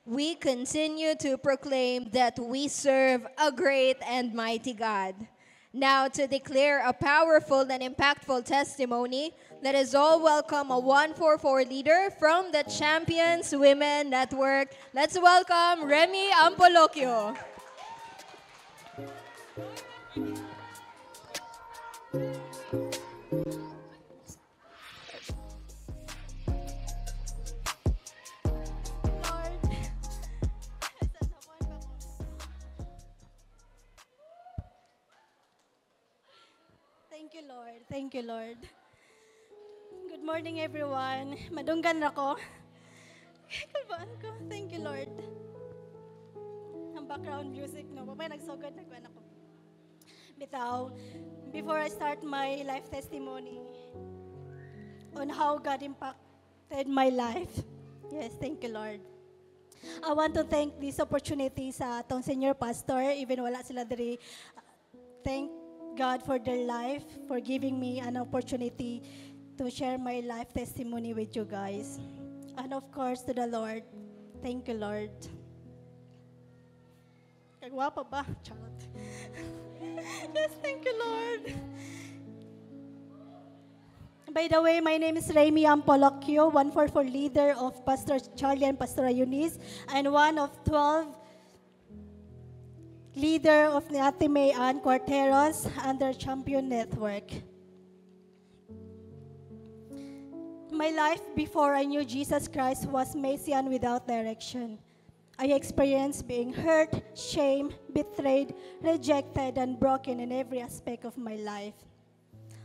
we continue to proclaim that we serve a great and mighty God. Now, to declare a powerful and impactful testimony, let us all welcome a 144 leader from the Champions Women Network. Let's welcome Remy Ampolokyo. Thank you, Lord. Thank you, Lord. Good morning, everyone. Madunggan ako. Kalbaan ko. Thank you, Lord. Ang background music, no? Mamay nagsugod, nagban ako. Bitaw, before I start my life testimony on how God impacted my life. Yes, thank you, Lord. I want to thank this opportunity sa atong senior pastor, even wala sila diri. Thank God for their life, for giving me an opportunity to share my life testimony with you guys. And of course, to the Lord. Thank you, Lord. Kagwapa ba? Charot. Yes, thank you, Lord. By the way, my name is Remy Ampolokyo, 144 leader of Pastor Charlie and Pastor Eunice, and one of 12 leader of the Ate May Ann Quarteros under Champion Network. My life before I knew Jesus Christ was messy and without direction. I experienced being hurt, shamed, betrayed, rejected, and broken in every aspect of my life.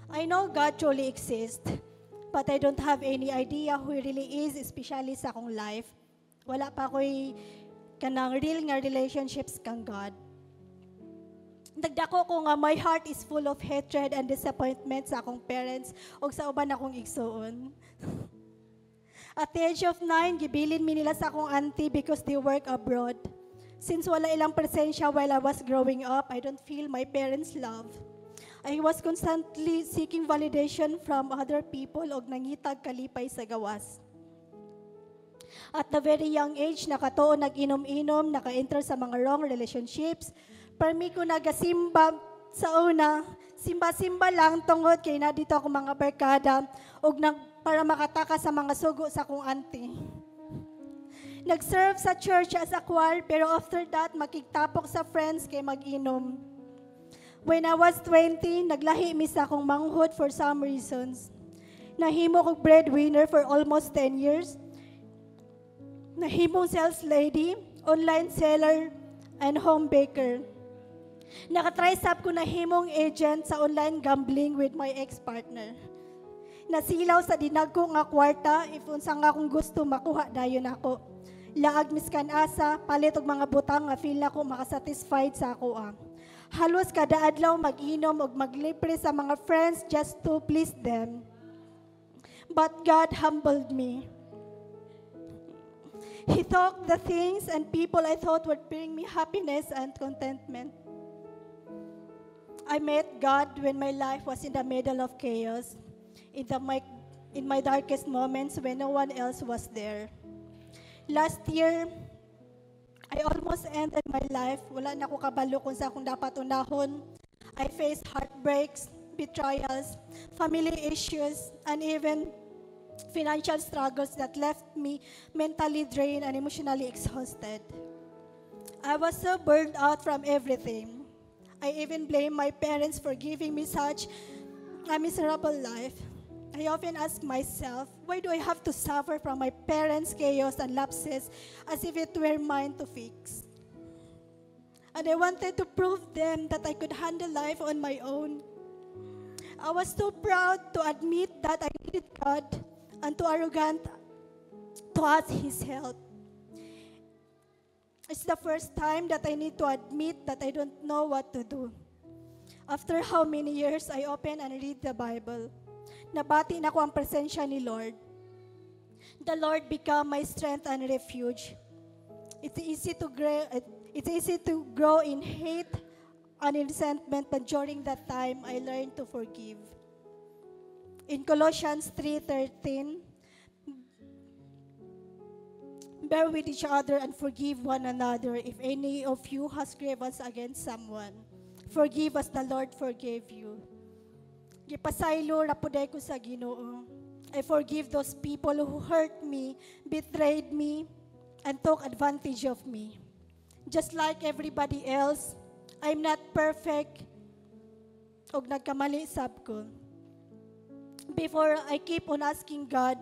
I know God truly exists, but I don't have any idea who He really is, especially sa akong life. Wala pa ako'y kanang real nga relationships kang God. Nagdako ko nga my heart is full of hatred and disappointment sa akong parents o sa uban akong igsuon. At the age of 9, gibilin mi nila sa akong auntie because they work abroad. Since wala ilang presensya while I was growing up, I don't feel my parents' love. I was constantly seeking validation from other people og nangitag kalipay sa gawas. At the very young age, nakatuon nag-inom-inom, naka-enter sa mga wrong relationships. Permi ko nagasimba sa una, simba-simba lang tungod kay na dito ako mga barkada og para makataka sa mga sugo sa akong auntie. Nag-serve sa church as a choir pero after that makigtapok sa friends kay mag-inom. When I was 20, naglahi mi sa akong manghod for some reasons. Nahimo kog breadwinner for almost 10 years. Nahimong sales lady, online seller, and home baker. Nakatry-sap ko na himong agent sa online gambling with my ex-partner. Nasilaw sa dinagko nga kwarta, if unsa nga akong gusto makuha dayon ako. Laag miskan asa, palit og mga butang nga feel na ko makasatisfied sa ako. Halos kada adlaw mag-inom og maglibre sa mga friends just to please them. But God humbled me. He took the things and people I thought would bring me happiness and contentment. I met God when my life was in the middle of chaos, in my darkest moments when no one else was there. Last year, I almost ended my life. Wala na ko kabalo kung sa akong dapat unahon. I faced heartbreaks, betrayals, family issues, and even financial struggles that left me mentally drained and emotionally exhausted. I was so burned out from everything. I even blame my parents for giving me such a miserable life. I often ask myself, why do I have to suffer from my parents' chaos and lapses as if it were mine to fix? And I wanted to prove them that I could handle life on my own. I was too proud to admit that I needed God and too arrogant to ask His help. It's the first time that I need to admit that I don't know what to do. After how many years, I open and read the Bible. Nabati na ko ang presensya ni Lord. The Lord become my strength and refuge. It's easy to grow in hate and in resentment, but during that time, I learned to forgive. In Colossians 3:13, Bear with each other and forgive one another if any of you has grievance against someone. Forgive as the Lord forgave you. Gipasaylo rapuday ko sa Ginoo. I forgive those people who hurt me, betrayed me, and took advantage of me. Just like everybody else, I'm not perfect og nagkamali sab ko. Before I keep on asking God,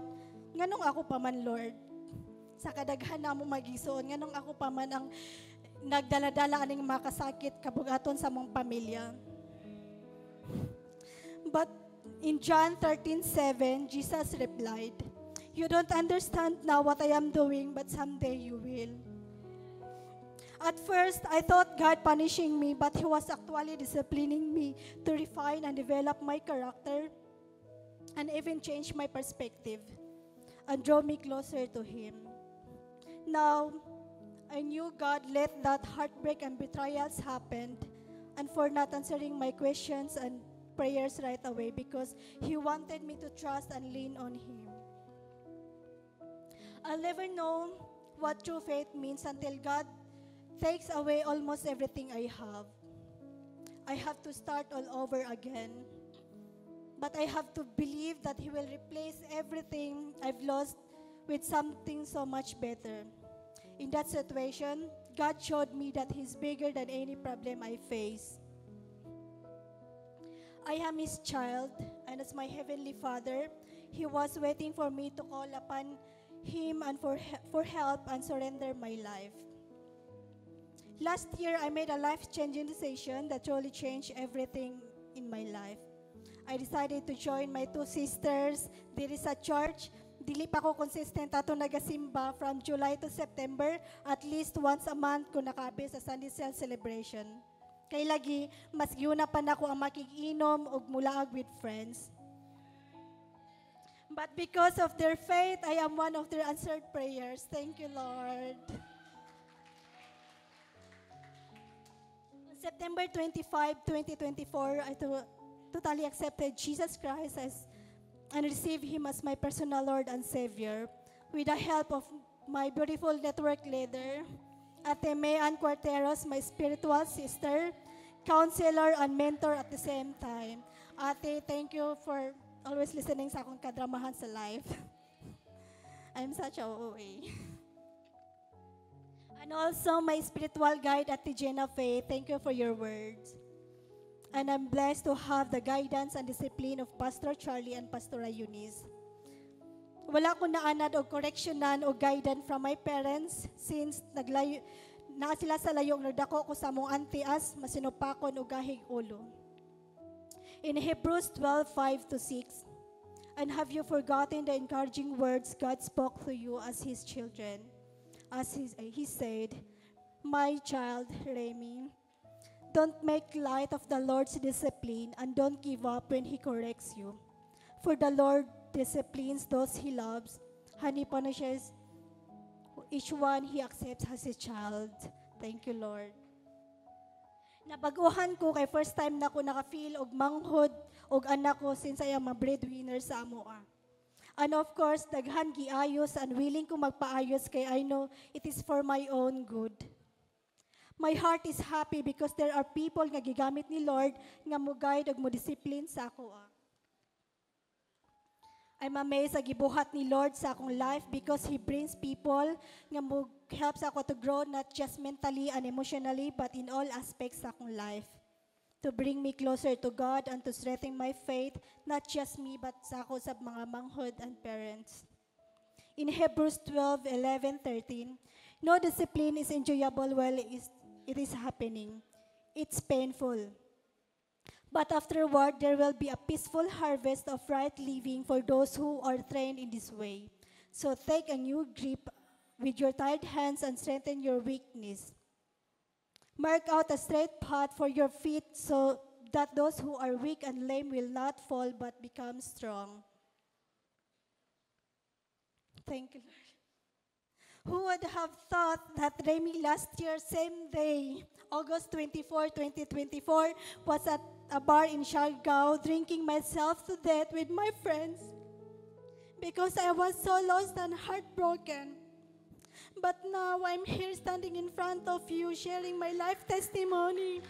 nganong ako pa man, Lord? Sa kadaghan na mo magisuon, nganong ako pa man ang nagdala-dala aning makasakit kabugaton sa mong pamilya. But in John 13:7, Jesus replied, "You don't understand now what I am doing, but someday you will." At first, I thought God punishing me, but He was actually disciplining me to refine and develop my character and even change my perspective and draw me closer to Him. Now, I knew God let that heartbreak and betrayals happen and for not answering my questions and prayers right away because He wanted me to trust and lean on Him. I'll never know what true faith means until God takes away almost everything I have. I have to start all over again. But I have to believe that He will replace everything I've lost with something so much better. In that situation, God showed me that He's bigger than any problem I face. I am His child, and as my Heavenly Father, He was waiting for me to call upon Him and for help and surrender my life. Last year, I made a life-changing decision that truly changed everything in my life. I decided to join my two sisters diri sa church. Dili pa ko consistent ato nagasimba from July to September. At least once a month ko nakabi sa Sunday Cell celebration. Kay lagi, mas yuna pa na ko ang makig-inom o mulaag with friends. But because of their faith, I am one of their answered prayers. Thank you, Lord. On September 25, 2024, I totally accepted Jesus Christ and received Him as my personal Lord and Savior with the help of my beautiful network leader, Ate Mayan Cuarteros, my spiritual sister, counselor, and mentor at the same time. Ate, thank you for always listening sa akong kadramahan sa life. I'm such a OA. And also my spiritual guide, Ate Jenna Faye, thank you for your words. And I'm blessed to have the guidance and discipline of Pastor Charlie and Pastora Eunice. Wala ko naanad o correctionan o guidance from my parents since naa sila sa layong nagdako ko sa mong antias, masinupakon o gahig ulo. In Hebrews 12:5-6, and have you forgotten the encouraging words God spoke to you as His children? As He said, "My child, Remy, don't make light of the Lord's discipline and don't give up when He corrects you. For the Lord disciplines those He loves, and He punishes each one He accepts as His child." Thank you, Lord. Nabaguhan ko kay first time na ko naka-feel og manghod og anak ko since I am a breadwinner sa amoa. And of course, daghan giayos and willing ko magpaayos kay I know it is for my own good. My heart is happy because there are people nga gigamit ni Lord nga mo guide ug mo discipline sa ako. I'm amazed sa gibuhat ni Lord sa akong life because He brings people nga mo helps ako to grow not just mentally and emotionally but in all aspects sa akong life. To bring me closer to God and to strengthen my faith, not just me but sa ako sa mga manghod and parents. In Hebrews 12:11-13, no discipline is enjoyable while it is happening. It's painful. But afterward, there will be a peaceful harvest of right living for those who are trained in this way. So take a new grip with your tired hands and strengthen your weakness. Mark out a straight path for your feet so that those who are weak and lame will not fall but become strong. Thank you, Lord. Who would have thought that Remy last year, same day, August 24, 2024, was at a bar in Siargao drinking myself to death with my friends because I was so lost and heartbroken. But now I'm here standing in front of you, sharing my life testimony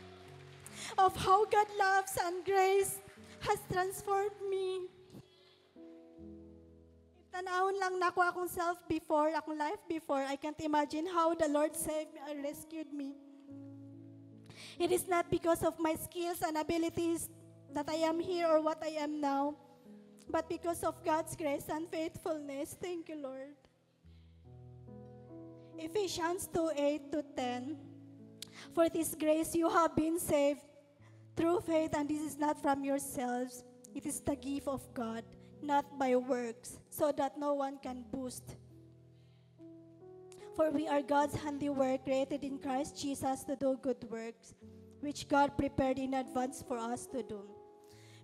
of how God loves and grace has transformed me. If tanawon lang na akong self before, akong life before, I can't imagine how the Lord saved me and rescued me. It is not because of my skills and abilities that I am here or what I am now, but because of God's grace and faithfulness. Thank you, Lord. Ephesians 2:8-10. For this grace you have been saved through faith, and this is not from yourselves. It is the gift of God, not by works, so that no one can boast. For we are God's handiwork, created in Christ Jesus to do good works, which God prepared in advance for us to do.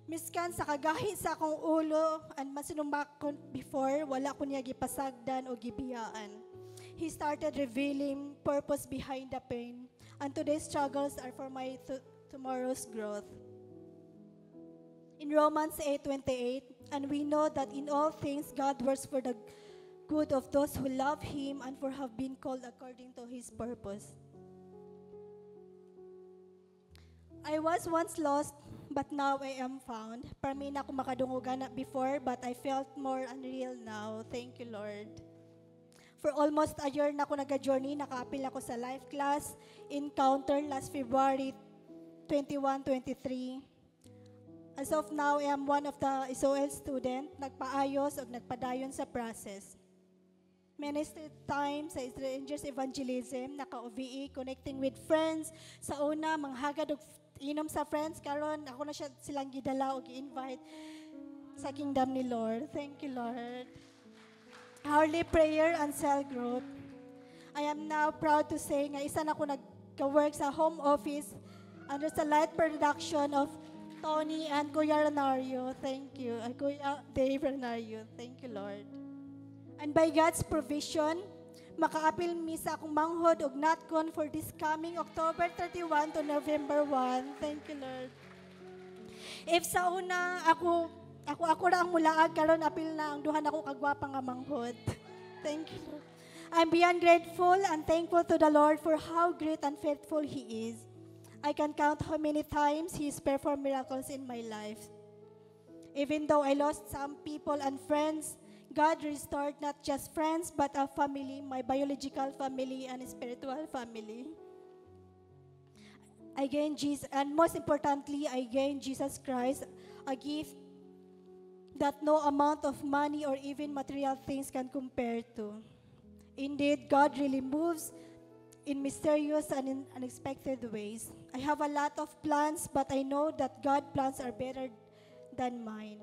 Miskan sa kagahi sa akong ulo, and masinumakon before, wala ko niya gipasagdan o gibiyaan. He started revealing purpose behind the pain, and today's struggles are for my tomorrow's growth. In Romans 8:28, and we know that in all things God works for the good of those who love Him and for have been called according to His purpose. I was once lost, but now I am found. Para mi na ako makadungugan before, but I felt more unreal now. Thank you, Lord. For almost a year na ako nag-journey, naka-appeal ako sa life class, encounter last February 21, 23. As of now, I am one of the SOL student, nagpaayos o nagpadayon sa process. Ministry time sa Strangers Evangelism, naka-OVE, connecting with friends. Sa una, manghagad og inom sa friends, karon ako na silang gidala o gi-invite sa kingdom ni Lord. Thank you, Lord. Hourly prayer and cell growth. I am now proud to say nga isa na ako nagka-work sa home office under sa light production of Tony and Kuya Renario. Thank you. And Kuya Dave Renario. Thank you, Lord. And by God's provision, maka-appeal mi sa akong manghod og NatCon for this coming October 31 to November 1. Thank you, Lord. If sa una ako ra ang mulaag karon apil na ang duha nako kagwapa nga manghod. Thank you, Lord. I'm beyond grateful and thankful to the Lord for how great and faithful He is. I can count how many times He's performed miracles in my life. Even though I lost some people and friends, God restored not just friends but a family, my biological family and spiritual family. I gained Jesus, and most importantly, I gained Jesus Christ, a gift that no amount of money or even material things can compare to. Indeed, God really moves in mysterious and in unexpected ways. I have a lot of plans, but I know that God's plans are better than mine.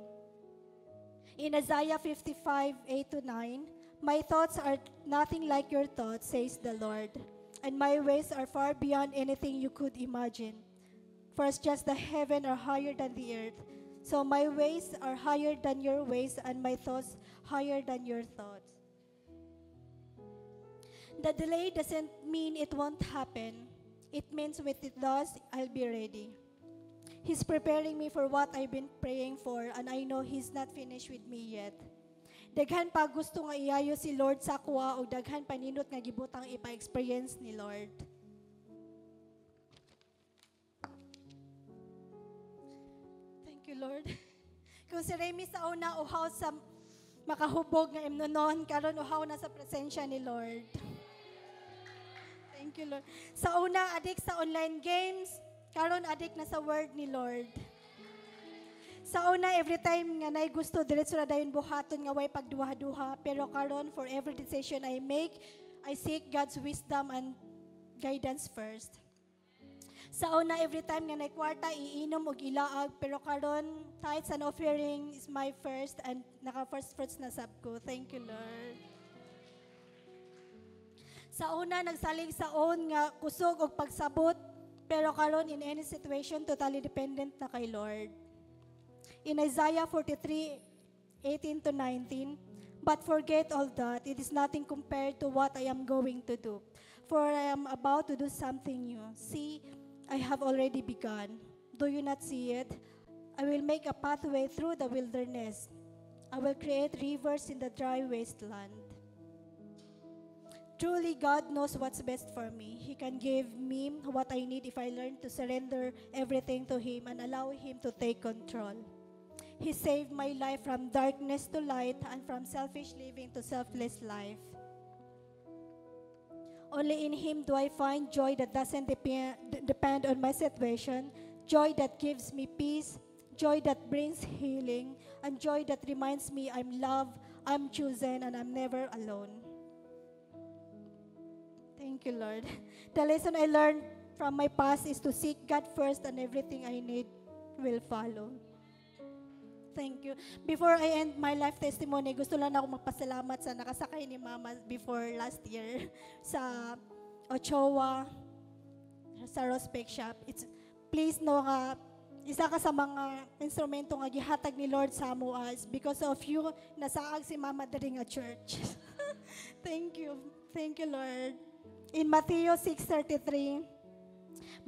In Isaiah 55:8-9, my thoughts are nothing like your thoughts, says the Lord, and my ways are far beyond anything you could imagine. For as just the heaven are higher than the earth, so my ways are higher than your ways, and my thoughts higher than your thoughts. The delay doesn't mean it won't happen. It means when it does, I'll be ready. He's preparing me for what I've been praying for, and I know He's not finished with me yet. Daghan pa gusto nga iayo si Lord sa kuha, o daghan pa nindot nga gibutang ipa-experience ni Lord. Thank you, Lord. Kung si Remy sa una uhaw sa makahubog nga imnonon, karon uhaw na sa presensya ni Lord. Thank you, Lord. Sa una, adik sa online games, karon adik na sa word ni Lord. Sa una, every time nga nay gusto, diretso na dayon buhaton nga way pagduha-duha. Pero karon, for every decision I make, I seek God's wisdom and guidance first. Sa una, every time nga nay kwarta, iinom o ilaag. Pero karon, tithes and offering is my first, and naka-first fruits na sab ko. Thank you, Lord. Sa una, nagsalig sa own nga kusog o pagsabot, pero karon in any situation, totally dependent na kay Lord. In Isaiah 43:18-19, but forget all that, it is nothing compared to what I am going to do. For I am about to do something new. See, I have already begun. Do you not see it? I will make a pathway through the wilderness. I will create rivers in the dry wasteland. Truly, God knows what's best for me. He can give me what I need if I learn to surrender everything to Him and allow Him to take control. He saved my life from darkness to light and from selfish living to selfless life. Only in Him do I find joy that doesn't depend on my situation, joy that gives me peace, joy that brings healing, and joy that reminds me I'm loved, I'm chosen, and I'm never alone. Thank you, Lord. The lesson I learned from my past is to seek God first and everything I need will follow. Thank you. Before I end my life testimony, gusto lang ako magpasalamat sa nakasakay ni Mama before last year sa Ochoa, sa Rospec Shop. Please know nga, isa ka sa mga instrumento nga gihatag ni Lord sa amuas. Because of you, nasaag si Mama diri nga church. Thank you. Thank you, Lord. In Matthew 6:33,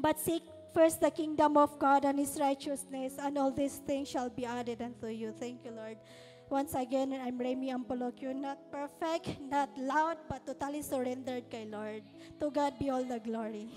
but seek first the kingdom of God and His righteousness, and all these things shall be added unto you. Thank you, Lord. Once again, I'm Remy Ampolokyo, not perfect, not loud, but totally surrendered kay Lord. To God be all the glory.